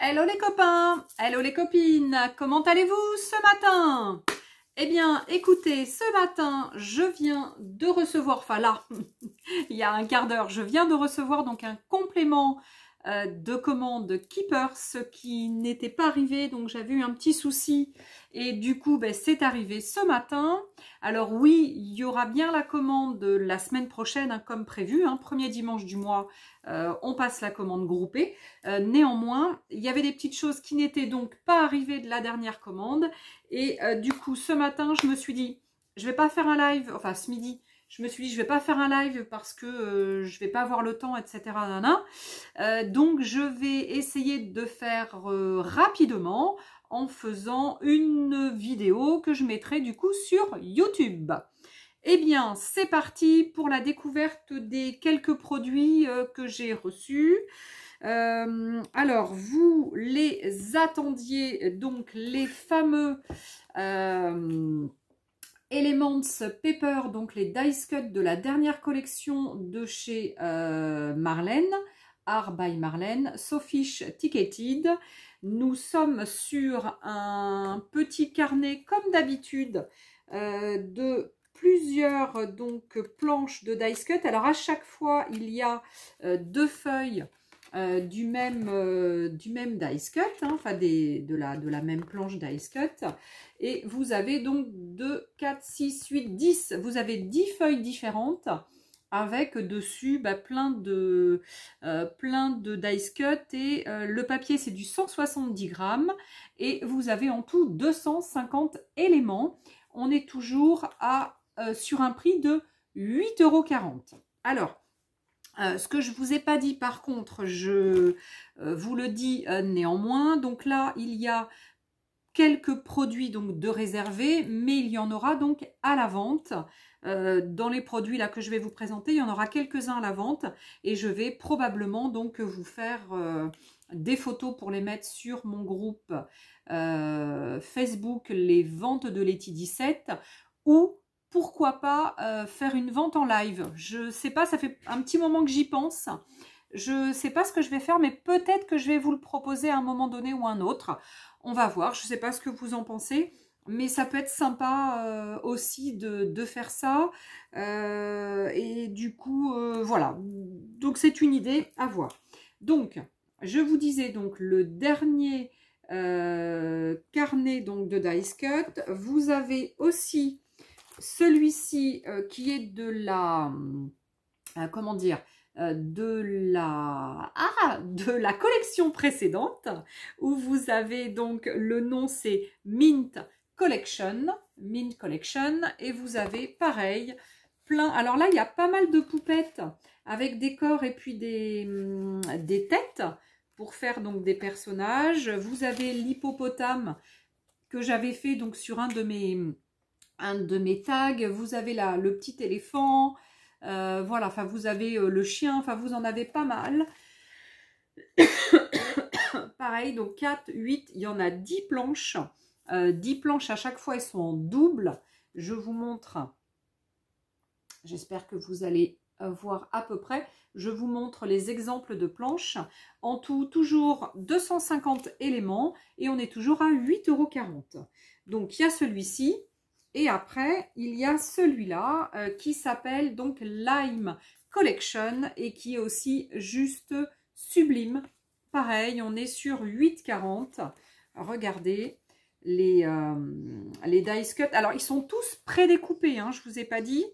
Hello les copains, hello les copines, comment allez-vous ce matin? Eh bien, écoutez, ce matin, je viens de recevoir, enfin là, il y a un quart d'heure, je viens de recevoir donc un complément de commande Keepers, ce qui n'était pas arrivé, donc j'avais eu un petit souci et du coup ben, c'est arrivé ce matin. Alors oui, il y aura bien la commande la semaine prochaine hein, comme prévu, hein, premier dimanche du mois on passe la commande groupée. Néanmoins, il y avait des petites choses qui n'étaient donc pas arrivées de la dernière commande et du coup ce matin je me suis dit je vais pas faire un live, enfin ce midi je me suis dit je vais pas faire un live parce que je vais pas avoir le temps, etc. Donc je vais essayer de faire rapidement en faisant une vidéo que je mettrai du coup sur YouTube. Eh bien, c'est parti pour la découverte des quelques produits que j'ai reçus. Alors, vous les attendiez, donc les fameux Elements Paper, donc les dice cut de la dernière collection de chez Marlène, Art by Marlène, Soffish Ticketed. Nous sommes sur un petit carnet, comme d'habitude, de plusieurs donc planches de dice cut. Alors à chaque fois, il y a deux feuilles du même dice cut, hein, enfin de la même planche dice cut. Et vous avez donc 2, 4, 6, 8, 10. Vous avez 10 feuilles différentes avec dessus bah, plein de dice cut. Et le papier, c'est du 170 grammes. Et vous avez en tout 250 éléments. On est toujours sur un prix de 8,40 €. Alors, ce que je ne vous ai pas dit par contre, je vous le dis néanmoins. Donc là, il y a quelques produits donc de réservés, mais il y en aura donc à la vente. Dans les produits là que je vais vous présenter, il y en aura quelques-uns à la vente et je vais probablement donc vous faire des photos pour les mettre sur mon groupe Facebook, les ventes de Letty 17, ou pourquoi pas faire une vente en live. Je sais pas, ça fait un petit moment que j'y pense. Je ne sais pas ce que je vais faire, mais peut-être que je vais vous le proposer à un moment donné ou un autre. On va voir, je ne sais pas ce que vous en pensez, mais ça peut être sympa aussi de faire ça. Et du coup, voilà. Donc, c'est une idée à voir. Donc, je vous disais donc le dernier carnet donc, de dice cut. Vous avez aussi celui-ci qui est de la... comment dire, de la collection précédente, où vous avez donc le nom, c'est Mint Collection, et vous avez pareil plein. Alors là, il y a pas mal de poupettes avec des corps et puis des têtes pour faire donc des personnages. Vous avez l'hippopotame que j'avais fait donc sur un de mes tags. Vous avez là le petit éléphant. Voilà, enfin vous avez le chien, enfin vous en avez pas mal. Pareil, donc 4, 8, il y en a 10 planches. 10 planches à chaque fois, elles sont en double. Je vous montre, j'espère que vous allez voir à peu près. Je vous montre les exemples de planches. En tout, toujours 250 éléments et on est toujours à 8,40 €. Donc il y a celui-ci. Et après, il y a celui-là qui s'appelle donc Lime Collection et qui est aussi juste sublime. Pareil, on est sur 8,40 €. Regardez les dice cut. Alors, ils sont tous prédécoupés, hein, je ne vous ai pas dit.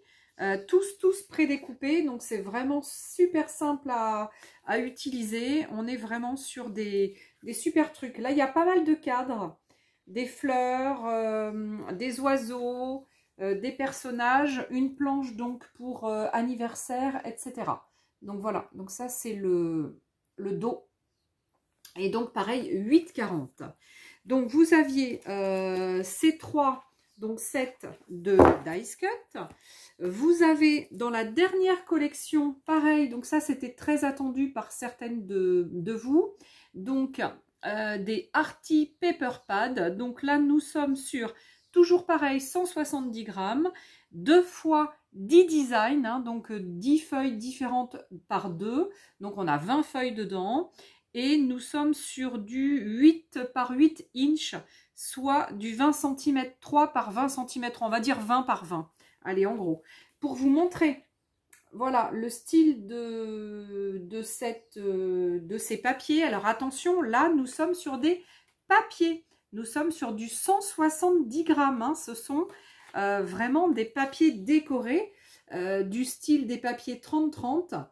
Tous prédécoupés. Donc, c'est vraiment super simple à utiliser. On est vraiment sur des super trucs. Là, il y a pas mal de cadres. Des fleurs, des oiseaux, des personnages, une planche donc pour anniversaire, etc. Donc voilà, donc ça c'est le dos. Et donc pareil, 8,40 €. Donc vous aviez ces trois donc sets de dice cut. Vous avez dans la dernière collection, pareil, donc ça c'était très attendu par certaines de vous. Donc des Arty Paper Pad. Donc là, nous sommes sur, toujours pareil, 170 grammes, 2 fois 10 designs, hein, donc 10 feuilles différentes par 2. Donc on a 20 feuilles dedans. et nous sommes sur du 8 par 8 inch, soit du 20 cm 3 par 20 cm, on va dire 20 par 20. Allez, en gros. Pour vous montrer, voilà, le style de ces papiers. Alors attention, là, nous sommes sur des papiers. Nous sommes sur du 170 grammes. Hein. Ce sont vraiment des papiers décorés, du style des papiers 30-30.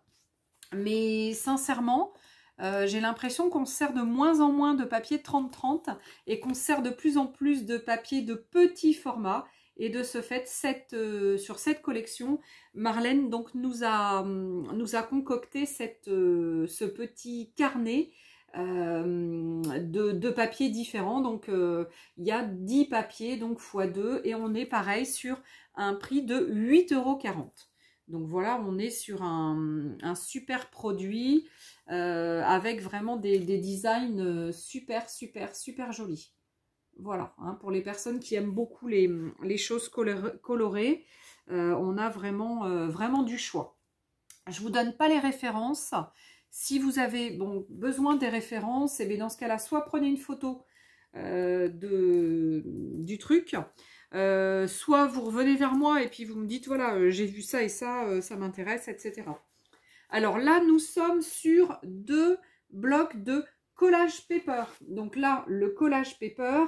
Mais sincèrement, j'ai l'impression qu'on se sert de moins en moins de papier 30-30 et qu'on se sert de plus en plus de papier de petit format. Et de ce fait, sur cette collection, Marlène donc, nous a concocté ce petit carnet de papiers différents. Donc, il y a 10 papiers, donc x2, et on est pareil sur un prix de 8,40 €. Donc voilà, on est sur un super produit avec vraiment des designs super, super, super jolis. Voilà, hein, pour les personnes qui aiment beaucoup les choses colorées, on a vraiment du choix. Je ne vous donne pas les références. Si vous avez besoin des références, et bien dans ce cas-là, soit prenez une photo du truc, soit vous revenez vers moi et puis vous me dites, voilà, j'ai vu ça et ça, ça m'intéresse, etc. Alors là, nous sommes sur 2 blocs de collage paper. Donc là, le collage paper,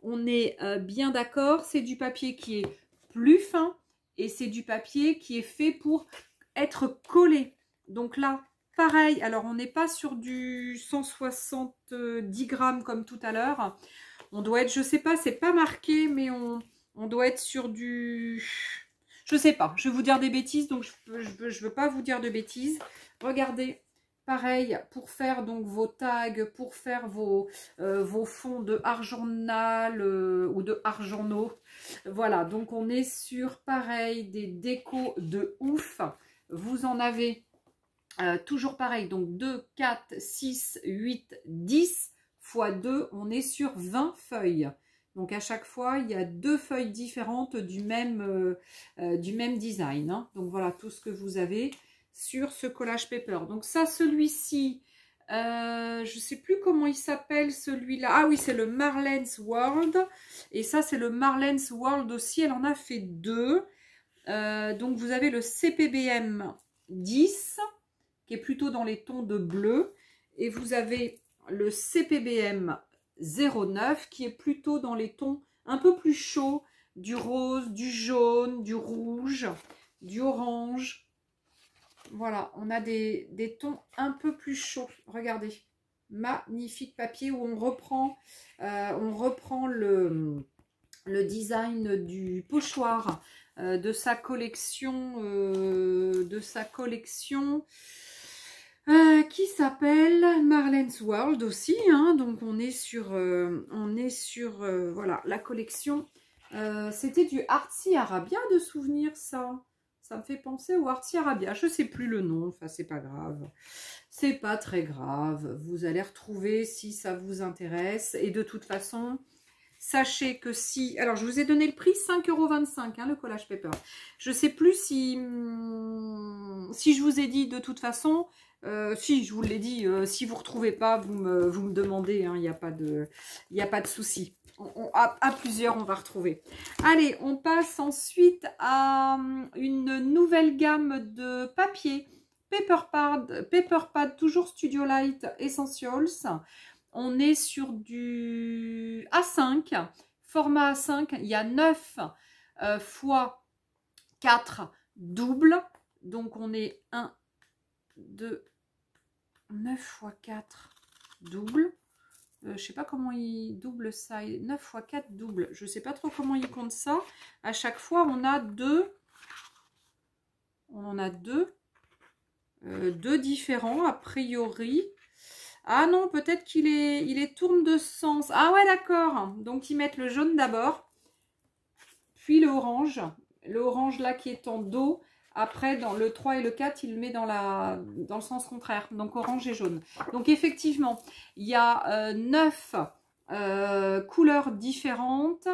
on est bien d'accord, c'est du papier qui est plus fin et c'est du papier qui est fait pour être collé. Donc là, pareil, alors on n'est pas sur du 170 grammes comme tout à l'heure. On doit être, je sais pas, c'est pas marqué, mais on doit être sur du... Je sais pas, je vais vous dire des bêtises, donc je veux pas vous dire de bêtises. Regardez. Pareil, pour faire donc vos tags, pour faire vos fonds de Artjournal ou de Artjournaux. Voilà, donc on est sur, pareil, des décos de ouf. Vous en avez toujours pareil, donc 2, 4, 6, 8, 10 x 2, on est sur 20 feuilles. Donc à chaque fois, il y a 2 feuilles différentes du même design. Hein. Donc voilà tout ce que vous avez sur ce collage paper. Donc ça, celui-ci, je ne sais plus comment il s'appelle celui-là. Ah oui, c'est le Marlene's World. Et ça, c'est le Marlene's World aussi. Elle en a fait 2. Donc vous avez le CPBM 10, qui est plutôt dans les tons de bleu. Et vous avez le CPBM 09, qui est plutôt dans les tons un peu plus chauds, du rose, du jaune, du rouge, du orange. Voilà, on a des tons un peu plus chauds. Regardez, magnifique papier où on reprend le design du pochoir de sa collection, qui s'appelle Marlene's World aussi. Hein, donc on est sur voilà, la collection. C'était du Artsy Arabia de souvenir, ça. Ça me fait penser au Artsy Arabia. Je ne sais plus le nom. Enfin, c'est pas grave. C'est pas très grave. Vous allez retrouver si ça vous intéresse. Et de toute façon, sachez que si... Alors, je vous ai donné le prix 5,25 €, hein, le collage paper. Je ne sais plus si je vous ai dit de toute façon... si, je vous l'ai dit. Si vous ne retrouvez pas, vous me demandez. Il n'y a pas de souci. À plusieurs, on va retrouver. Allez, on passe ensuite à une nouvelle gamme de papier. Paperpad, toujours Studio Light Essentials. On est sur du A5, format A5. Il y a 9 x 4 double. Donc, on est 1, 2, 9 x 4 double. Je ne sais pas comment il double ça. 9 x 4 double. Je ne sais pas trop comment il compte ça. À chaque fois, on a deux. On en a deux. Deux différents, a priori. Ah non, peut-être qu'il est tourne de sens. Ah ouais, d'accord. Donc, ils mettent le jaune d'abord. Puis le orange. Le orange là qui est en dos. Après, dans le 3 et le 4, il le met dans le sens contraire. Donc, orange et jaune. Donc, effectivement, il y a 9 couleurs différentes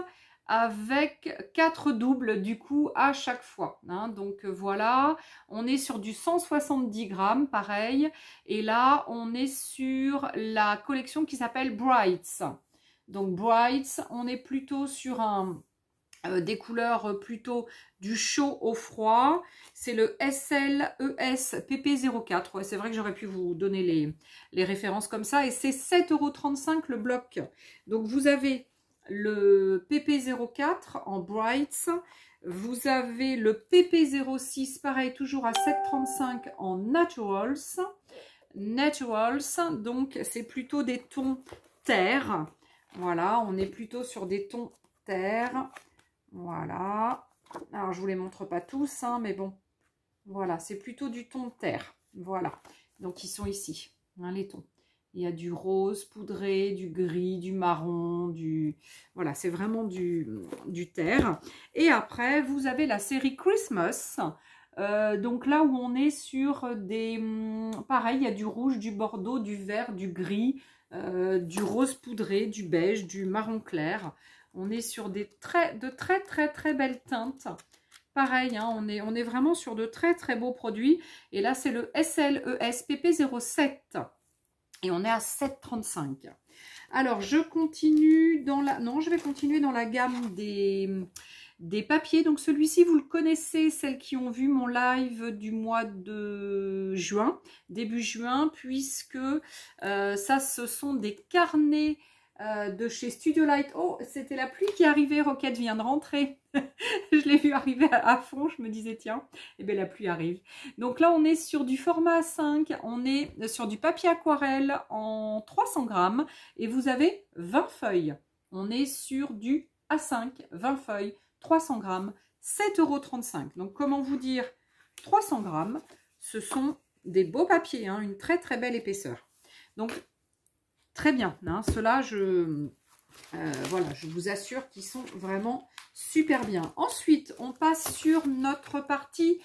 avec 4 doubles du coup à chaque fois. Hein. Donc voilà, on est sur du 170 grammes, pareil. Et là, on est sur la collection qui s'appelle Brights. Donc Brights, on est plutôt sur des couleurs plutôt du chaud au froid. C'est le SLES PP04. Ouais, c'est vrai que j'aurais pu vous donner les références comme ça. Et c'est 7,35 € le bloc. Donc vous avez le PP04 en Brights. Vous avez le PP06, pareil, toujours à 7,35 € en Naturals. Naturals, donc c'est plutôt des tons terre. Voilà, on est plutôt sur des tons terre. Voilà. Alors, je ne vous les montre pas tous, hein, mais bon. Voilà, c'est plutôt du ton terre. Voilà. Donc, ils sont ici, hein, les tons. Il y a du rose poudré, du gris, du marron, du... Voilà, c'est vraiment du terre. Et après, vous avez la série Christmas. Donc là où on est sur des... Pareil, il y a du rouge, du bordeaux, du vert, du gris, du rose poudré, du beige, du marron clair. On est sur de très belles teintes. Pareil, hein, on est vraiment sur de très beaux produits. Et là, c'est le SLES PP07. Et on est à 7,35 €. Alors, je continue dans la... Non, je vais continuer dans la gamme des papiers. Donc, celui-ci, vous le connaissez, celles qui ont vu mon live du mois de juin, début juin, puisque ça, ce sont des carnets de chez Studio Light. Oh, c'était la pluie qui arrivait, Roquette vient de rentrer. Je l'ai vu arriver à fond, je me disais tiens, et bien la pluie arrive. Donc là on est sur du format A5, on est sur du papier aquarelle en 300 grammes et vous avez 20 feuilles. On est sur du A5, 20 feuilles, 300 grammes, 7,35 €. Donc comment vous dire, 300 grammes, ce sont des beaux papiers, hein, une très belle épaisseur. Donc très bien, hein, ceux-là, voilà, je vous assure qu'ils sont vraiment super bien. Ensuite, on passe sur notre partie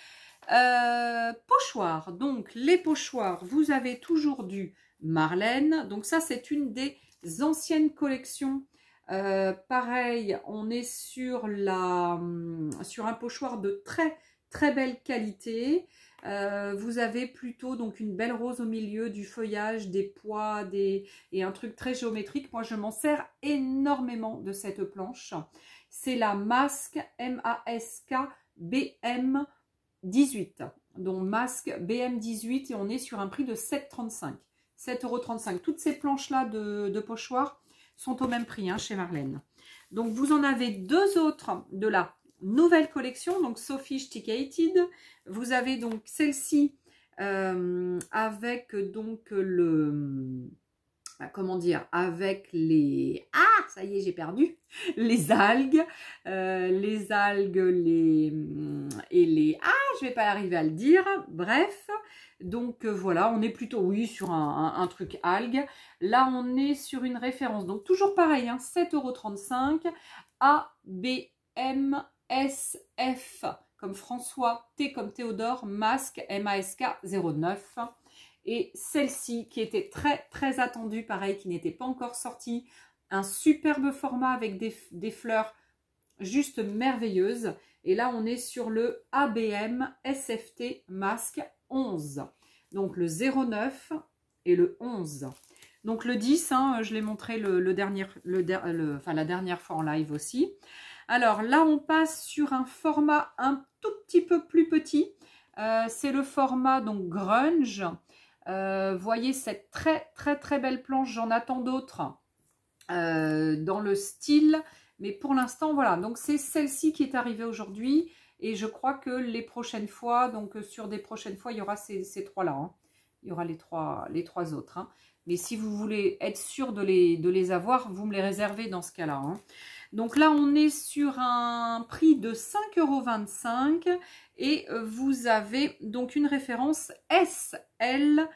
pochoir. Donc, les pochoirs, vous avez toujours du Marlène. Donc, ça, c'est une des anciennes collections. Pareil, on est sur un pochoir de très belle qualité. Vous avez plutôt donc une belle rose au milieu, du feuillage, des pois, et un truc très géométrique. Moi, je m'en sers énormément de cette planche. C'est la Masque MASK BM18. Donc, Masque BM18 et on est sur un prix de 7,35 €. 7,35 €. Toutes ces planches-là de pochoir sont au même prix, hein, chez Marlène. Donc, vous en avez deux autres de la nouvelle collection, donc Sophisticated. Vous avez donc celle-ci avec donc comment dire, avec les... Ah, ça y est, j'ai perdu. Les algues, et les... Ah, je vais pas arriver à le dire. Bref, donc voilà, on est plutôt, oui, sur un truc algues. Là, on est sur une référence, donc toujours pareil, hein, 7,35 € ABM SF comme François, T comme Théodore, Masque MASK 09. Et celle-ci qui était très attendue, pareil, qui n'était pas encore sortie. Un superbe format avec des fleurs juste merveilleuses. Et là, on est sur le ABM SFT Masque 11. Donc le 09 et le 11. Donc le 10, hein, je l'ai montré la dernière fois en live aussi. Alors là, on passe sur un format un tout petit peu plus petit. C'est le format donc grunge. Voyez cette très belle planche. J'en attends d'autres dans le style. Mais pour l'instant, voilà. Donc c'est celle-ci qui est arrivée aujourd'hui. Et je crois que les prochaines fois, donc sur des prochaines fois, il y aura ces trois-là. Hein. Il y aura les trois autres. Hein. Mais si vous voulez être sûr de les avoir, vous me les réservez dans ce cas-là. Hein. Donc là, on est sur un prix de 5,25 € et vous avez donc une référence SLGR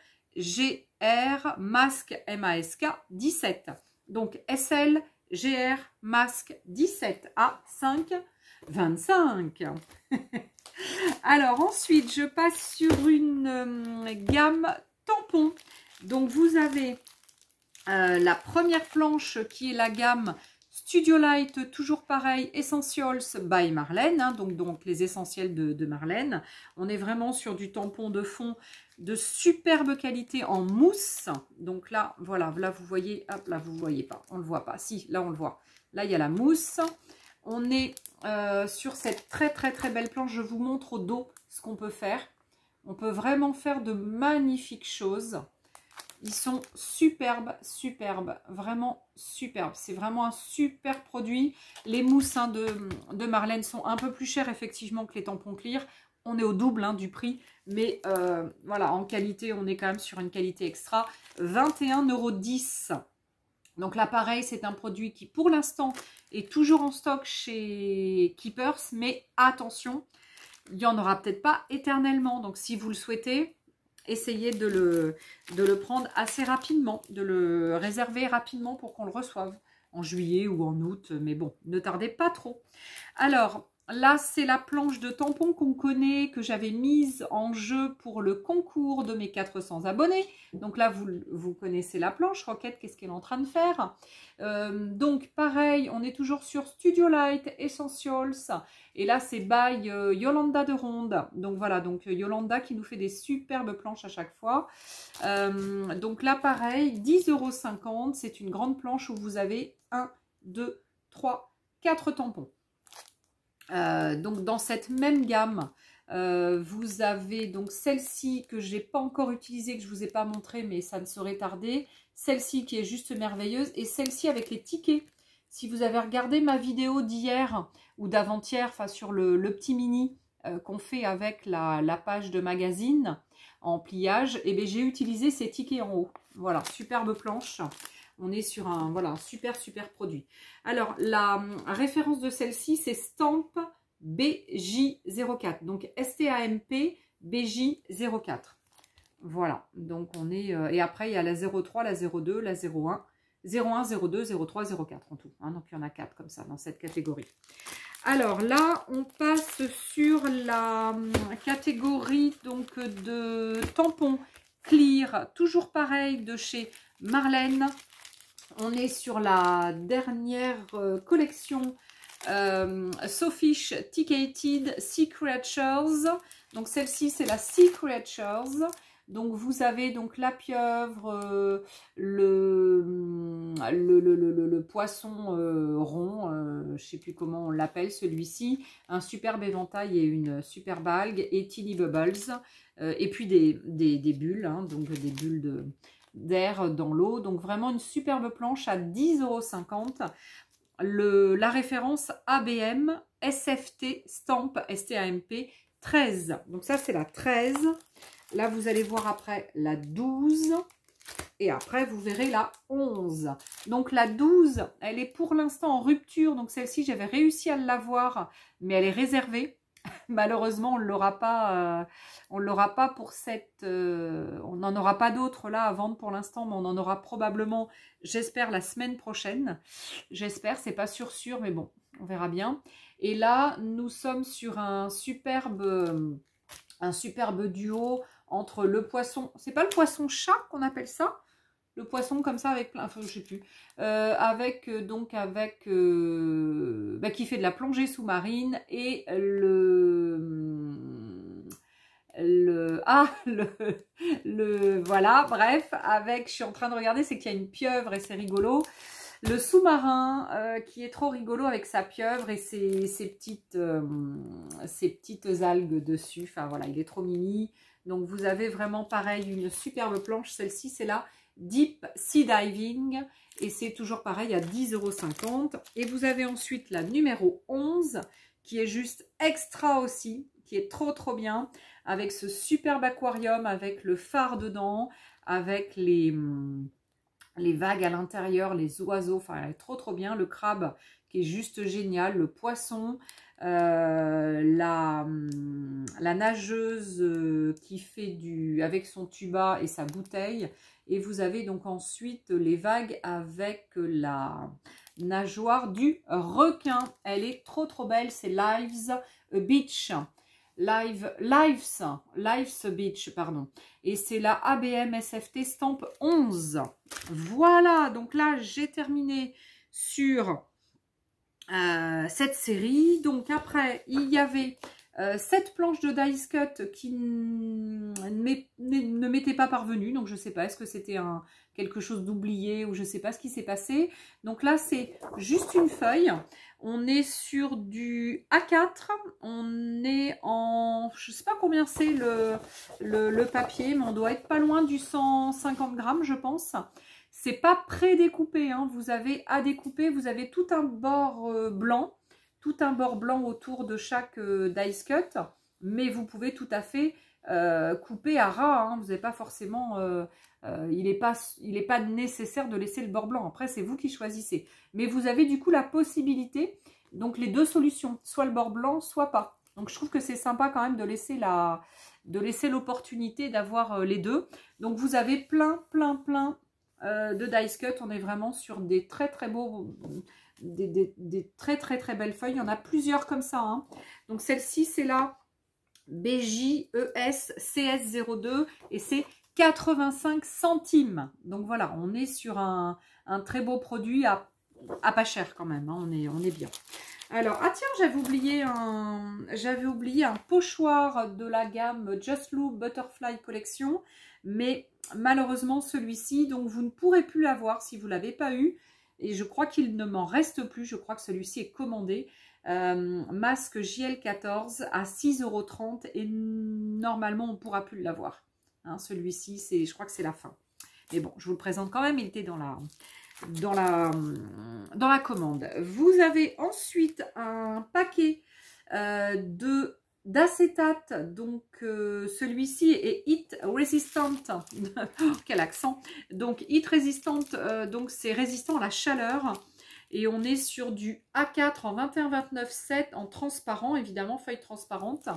Masque MASK 17. Donc SLGR Masque 17 à 5,25 €. Alors ensuite, je passe sur une gamme tampon. Donc vous avez la première planche qui est la gamme Studio Light, toujours pareil, Essentials by Marlène, hein, donc les essentiels de Marlène. On est vraiment sur du tampon de fond de superbe qualité en mousse. Donc là, voilà, là vous voyez, hop, là vous voyez pas, on le voit pas. Si, là on le voit. Là il y a la mousse. On est sur cette très belle planche. Je vous montre au dos ce qu'on peut faire. On peut vraiment faire de magnifiques choses. Ils sont superbes, vraiment superbes. C'est vraiment un super produit. Les mousses hein, de Marlène sont un peu plus chères effectivement que les tampons clear. On est au double hein, du prix, mais voilà, en qualité, on est quand même sur une qualité extra. 21,10 €. Donc là, pareil, c'est un produit qui, pour l'instant, est toujours en stock chez Keepers, mais attention, il n'y en aura peut-être pas éternellement. Donc si vous le souhaitez, essayez de le prendre assez rapidement, de le réserver rapidement pour qu'on le reçoive en juillet ou en août. Mais bon, ne tardez pas trop. Alors, là, c'est la planche de tampons qu'on connaît, que j'avais mise en jeu pour le concours de mes 400 abonnés. Donc là, vous connaissez la planche. Roquette, qu'est-ce qu'elle est en train de faire? Donc, pareil, on est toujours sur Studio Light Essentials. Et là, c'est by Yolanda de Ronde. Donc voilà, donc Yolanda qui nous fait des superbes planches à chaque fois. Donc là, pareil, 10,50 €. C'est une grande planche où vous avez 1, 2, 3, 4 tampons. Donc dans cette même gamme, vous avez donc celle-ci que j'ai pas encore utilisée, que je vous ai pas montré, mais ça ne saurait tarder. Celle-ci qui est juste merveilleuse et celle-ci avec les tickets. Si vous avez regardé ma vidéo d'hier ou d'avant-hier, enfin sur le petit mini qu'on fait avec la page de magazine en pliage, et bien j'ai utilisé ces tickets en haut. Voilà, superbe planche. On est sur un, voilà, un super produit. Alors, la référence de celle-ci, c'est Stamp BJ04. Donc, STAMP BJ04. Voilà. Donc, on est... et après, il y a la 03, la 02, la 01, 01, 02, 03, 04 en tout. Hein, donc, il y en a 4 comme ça dans cette catégorie. Alors là, on passe sur la catégorie donc, de tampons clear. Toujours pareil de chez Marlène. On est sur la dernière collection Sofish Ticketed Sea Creatures. Donc celle-ci, c'est la Sea Creatures. Donc vous avez donc la pieuvre, le poisson rond, je ne sais plus comment on l'appelle celui-ci, un superbe éventail et une superbe algue et Teeny Bubbles, et puis des bulles, hein, donc des bulles d'air dans l'eau. Donc vraiment une superbe planche à 10,50 €. La référence ABM SFT Stamp STAMP 13. Donc ça c'est la 13. Là vous allez voir après la 12. Et après vous verrez la 11. Donc la 12, elle est pour l'instant en rupture. Donc celle-ci j'avais réussi à l'avoir, mais elle est réservée. Malheureusement, on ne l'aura pas pour cette... on n'en aura pas d'autres là à vendre pour l'instant, mais on en aura probablement, j'espère, la semaine prochaine. J'espère, c'est pas sûr, mais bon, on verra bien. Et là, nous sommes sur un superbe duo entre le poisson... C'est pas le poisson-chat qu'on appelle ça? Le poisson comme ça avec plein, enfin je sais plus, qui fait de la plongée sous-marine et voilà, bref, avec, je suis en train de regarder, c'est qu'il y a une pieuvre et c'est rigolo. Le sous-marin qui est trop rigolo avec sa pieuvre et ses petites algues dessus. Enfin voilà, il est trop mimi. Donc vous avez vraiment pareil une superbe planche. Celle-ci c'est la Deep Sea Diving et c'est toujours pareil à 10,50 €. Et vous avez ensuite la numéro 11 qui est juste extra aussi, qui est trop bien, avec ce superbe aquarium, avec le phare dedans, avec les vagues à l'intérieur, les oiseaux, enfin elle est trop bien, le crabe qui est juste génial, le poisson, la nageuse qui fait avec son tuba et sa bouteille. Et vous avez donc ensuite les vagues avec la nageoire du requin. Elle est trop belle, c'est Lives Beach. Lives Beach, pardon. Et c'est la ABM SFT Stamp 11. Voilà, donc là, j'ai terminé sur cette série. Donc après, il y avait 7 planches de dice cut qui ne m'étaient pas parvenues. Donc je ne sais pas, est-ce que c'était quelque chose d'oublié ou je ne sais pas ce qui s'est passé. Donc là, c'est juste une feuille. On est sur du A4. On est en... Je ne sais pas combien c'est le papier, mais on doit être pas loin du 150 grammes, je pense. C'est pas pré-découpé, hein. Vous avez à découper, vous avez tout un bord blanc. Tout un bord blanc autour de chaque dice cut, mais vous pouvez tout à fait couper à ras, hein. Vous n'avez pas forcément, il n'est pas nécessaire de laisser le bord blanc. Après, c'est vous qui choisissez. Mais vous avez du coup la possibilité, donc les deux solutions, soit le bord blanc, soit pas. Donc je trouve que c'est sympa quand même de laisser l'opportunité d'avoir les deux. Donc vous avez plein de dice cut. On est vraiment sur des très beaux... Des très belles feuilles. Il y en a plusieurs comme ça, hein. Donc celle-ci, c'est la BJES CS02 et c'est 85 centimes. Donc voilà, on est sur un très beau produit à pas cher quand même, hein. On est bien. Alors, ah tiens, j'avais oublié un pochoir de la gamme Just Loop Butterfly Collection, mais malheureusement celui-ci, donc vous ne pourrez plus l'avoir si vous ne l'avez pas eu. Et je crois qu'il ne m'en reste plus. Je crois que celui-ci est commandé. Masque JL14 à 6,30 € et normalement on ne pourra plus l'avoir. Hein, celui-ci, je crois que c'est la fin. Mais bon, je vous le présente quand même. Il était dans la commande. Vous avez ensuite un paquet d'acétate, donc celui-ci est heat resistant. Quel accent! Donc heat resistant, donc c'est résistant à la chaleur et on est sur du A4 en 21-29-7 en transparent, évidemment feuille transparente,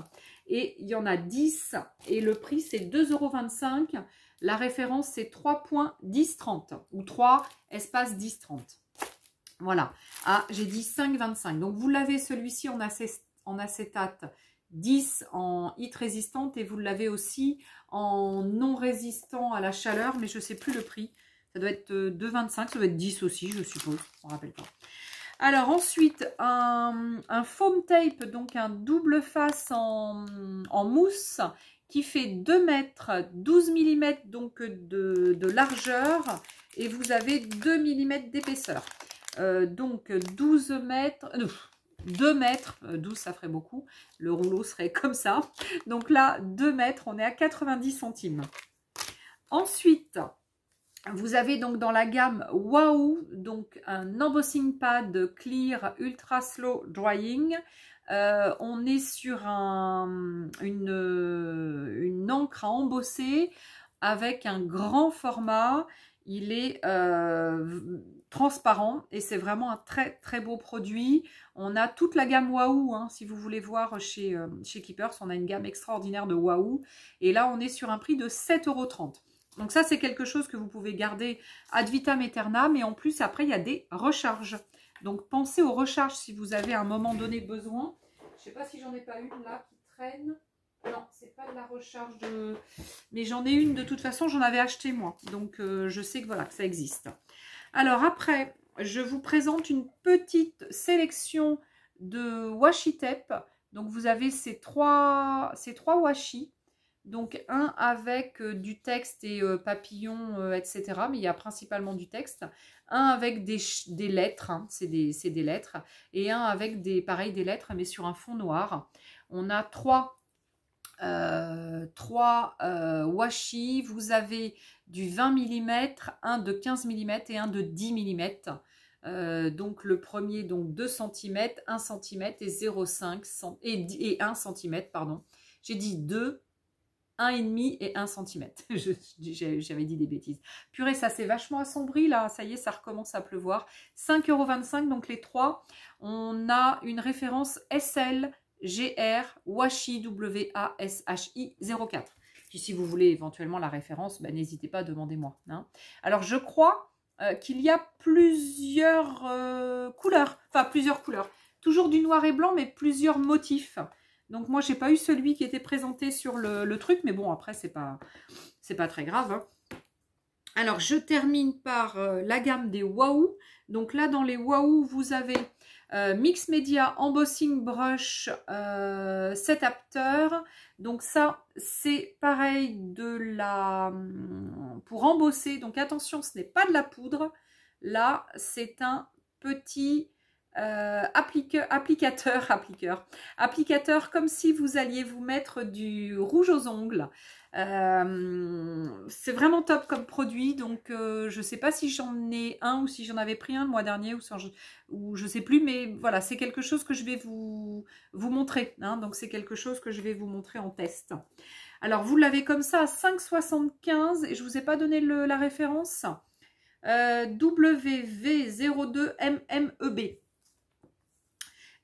et il y en a 10 et le prix c'est 2,25 €. La référence c'est 3.1030 ou 3 espace 1030. Voilà. Ah, j'ai dit 5,25. Donc vous l'avez celui-ci en acétate 10 en heat résistante et vous l'avez aussi en non résistant à la chaleur, mais je ne sais plus le prix. Ça doit être 2,25, ça doit être 10 aussi, je suppose. On ne rappelle pas. Alors ensuite, un foam tape, donc un double face en mousse qui fait 2 mètres, 12 mm donc de largeur et vous avez 2 mm d'épaisseur. Donc 12 mètres... 2 mètres, 12 ça ferait beaucoup, le rouleau serait comme ça. Donc là, 2 mètres, on est à 90 centimes. Ensuite, vous avez donc dans la gamme Wahoo, donc un embossing pad clear ultra slow drying. On est sur une encre à embosser avec un grand format. Il est transparent et c'est vraiment un très beau produit. On a toute la gamme Wahoo, hein, si vous voulez voir chez Keepers, on a une gamme extraordinaire de Wahoo. Et là, on est sur un prix de 7,30 €. Donc ça, c'est quelque chose que vous pouvez garder ad vitam aeternam. Et en plus, après, il y a des recharges. Donc, pensez aux recharges si vous avez à un moment donné besoin. Je ne sais pas si j'en ai pas une là qui traîne. Non, c'est pas de la recharge de... Mais j'en ai une de toute façon, j'en avais acheté moi. Donc, je sais que voilà, que ça existe. Alors après, je vous présente une petite sélection de washi tape. Donc, vous avez ces trois washi. Donc, un avec du texte et papillons, etc. Mais il y a principalement du texte. Un avec des lettres, hein, c'est des lettres. Et un avec des lettres, mais sur un fond noir. On a trois washi. Vous avez du 20 mm, un de 15 mm et un de 10 mm. Donc le premier, donc 2 cm, 1 cm et 0,5 et 1 cm, pardon. J'ai dit 2, 1,5 et 1 cm. J'avais dit des bêtises. Purée, ça s'est vachement assombri là. Ça y est, ça recommence à pleuvoir. 5,25 €, donc les trois. On a une référence SL GR Washi WASHI 04. Puis si vous voulez éventuellement la référence, bah, n'hésitez pas, demandez-moi. Hein. Alors je crois qu'il y a plusieurs couleurs, enfin plusieurs couleurs. Toujours du noir et blanc, mais plusieurs motifs. Donc moi, j'ai pas eu celui qui était présenté sur le truc, mais bon, après, c'est pas très grave. Hein. Alors, je termine par la gamme des Wahoo. Donc là, dans les Wahoo, vous avez Mix Media Embossing Brush Setapteur. Donc ça, c'est pareil pour embosser. Donc attention, ce n'est pas de la poudre. Là, c'est un petit applicateur comme si vous alliez vous mettre du rouge aux ongles. C'est vraiment top comme produit, donc je sais pas si j'en ai un ou si j'en avais pris un le mois dernier ou je sais plus, mais voilà, c'est quelque chose que je vais vous montrer, hein, donc c'est quelque chose que je vais vous montrer en test. Alors vous l'avez comme ça à 5,75 et je vous ai pas donné la référence, WV02MMEB.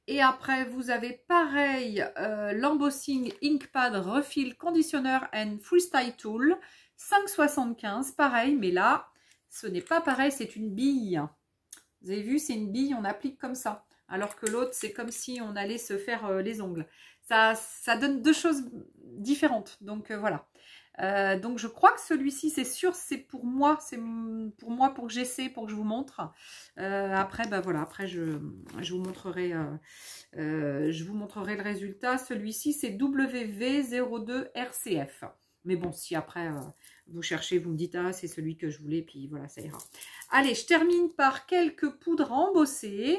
Et après, vous avez pareil, l'Embossing Inkpad Refill Conditioner and Freestyle Tool, 5,75, pareil, mais là, ce n'est pas pareil, c'est une bille. Vous avez vu, c'est une bille, on applique comme ça. Alors que l'autre, c'est comme si on allait se faire les ongles. Ça donne deux choses différentes, donc voilà. Donc je crois que celui-ci c'est sûr c'est pour moi pour que j'essaie, pour que je vous montre. Après bah voilà, après je vous montrerai le résultat. Celui-ci c'est WV02RCF, mais bon, si après vous cherchez, vous me dites ah c'est celui que je voulais, puis voilà, ça ira. Allez, je termine par quelques poudres embossées.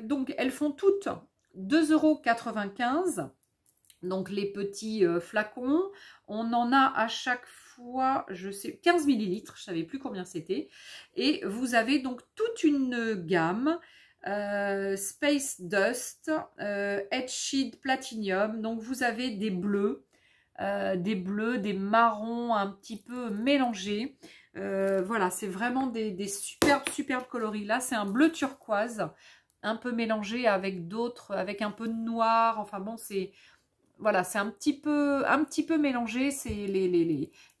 Donc elles font toutes 2,95 €. Donc les petits flacons, on en a à chaque fois, je sais, 15 ml, je ne savais plus combien c'était. Et vous avez donc toute une gamme, Space Dust, Edge Sheet Platinum. Donc vous avez des bleus, des marrons un petit peu mélangés. Voilà, c'est vraiment des superbes coloris. Là, c'est un bleu turquoise, un peu mélangé avec d'autres, avec un peu de noir. Enfin bon, c'est... Voilà, c'est un petit peu mélangé.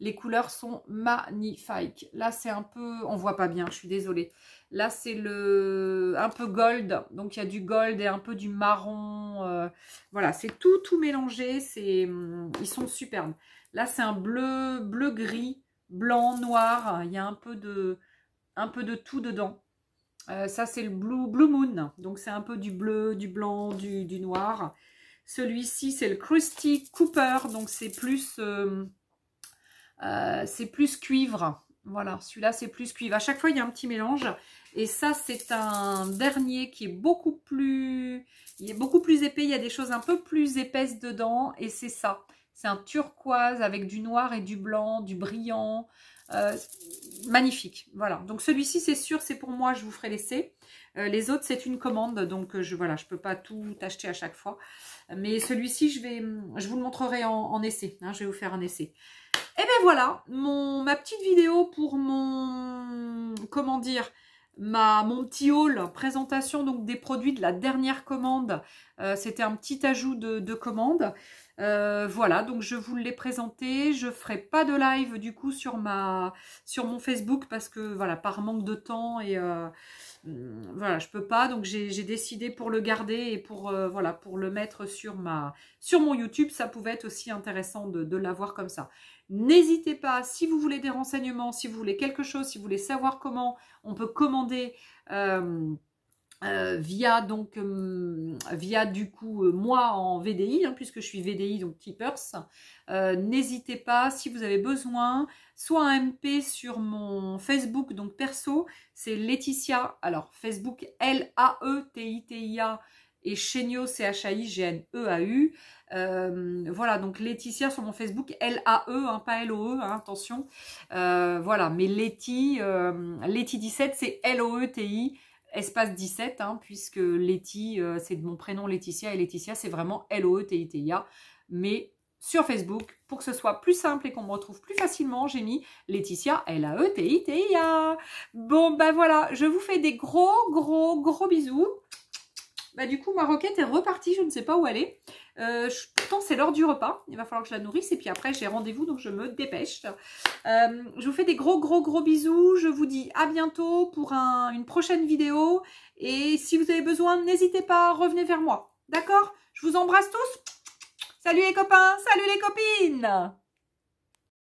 Les couleurs sont magnifiques. Là, c'est un peu... On voit pas bien, je suis désolée. Là, c'est un peu gold. Donc, il y a du gold et un peu du marron. Voilà, c'est tout mélangé. Ils sont superbes. Là, c'est un bleu gris, blanc, noir. Il y a un peu de tout dedans. Ça, c'est le Blue Moon. Donc, c'est un peu du bleu, du blanc, du noir. Celui-ci, c'est le Krusty Cooper, donc c'est plus cuivre. Voilà, celui-là, c'est plus cuivre. À chaque fois, il y a un petit mélange. Et ça, c'est un dernier qui est beaucoup plus épais. Il y a des choses un peu plus épaisses dedans. Et c'est ça. C'est un turquoise avec du noir et du blanc, du brillant. Magnifique. Voilà. Donc, celui-ci, c'est sûr, c'est pour moi. Je vous ferai l'essai. Les autres, c'est une commande. Donc, je peux pas tout acheter à chaque fois. Mais celui-ci, je vous le montrerai en essai. Hein, je vais vous faire un essai. Et bien voilà, ma petite vidéo pour mon petit haul, présentation donc des produits de la dernière commande. C'était un petit ajout de commande. Voilà, donc je vous l'ai présenté. Je ferai pas de live du coup sur mon Facebook parce que voilà, par manque de temps et voilà, je peux pas, donc j'ai décidé pour le garder et pour voilà, pour le mettre sur mon YouTube. Ça pouvait être aussi intéressant de l'avoir comme ça. N'hésitez pas, si vous voulez des renseignements, si vous voulez quelque chose, si vous voulez savoir comment on peut commander via du coup moi en VDI, hein, puisque je suis VDI, donc Tippers. N'hésitez pas, si vous avez besoin, soit un MP sur mon Facebook, donc perso, c'est Laetitia, alors Facebook LAETITIA et Chenio CHAIGNEAU. Voilà, donc Laetitia sur mon Facebook, LAE, hein, pas LOE, hein, attention. Voilà, mais Leti 17, c'est LOETI. Espace 17, hein, puisque Letty, c'est de mon prénom Laetitia, et Laetitia, c'est vraiment LOETITIA. Mais sur Facebook, pour que ce soit plus simple et qu'on me retrouve plus facilement, j'ai mis Laetitia, LAETITIA. Bon, ben voilà, je vous fais des gros bisous. Bah, du coup, ma roquette est repartie, je ne sais pas où elle est. Pourtant, c'est l'heure du repas. Il va falloir que je la nourrisse. Et puis après, j'ai rendez-vous, donc je me dépêche. Je vous fais des gros bisous. Je vous dis à bientôt pour une prochaine vidéo. Et si vous avez besoin, n'hésitez pas, revenez vers moi. D'accord? Je vous embrasse tous. Salut les copains, salut les copines.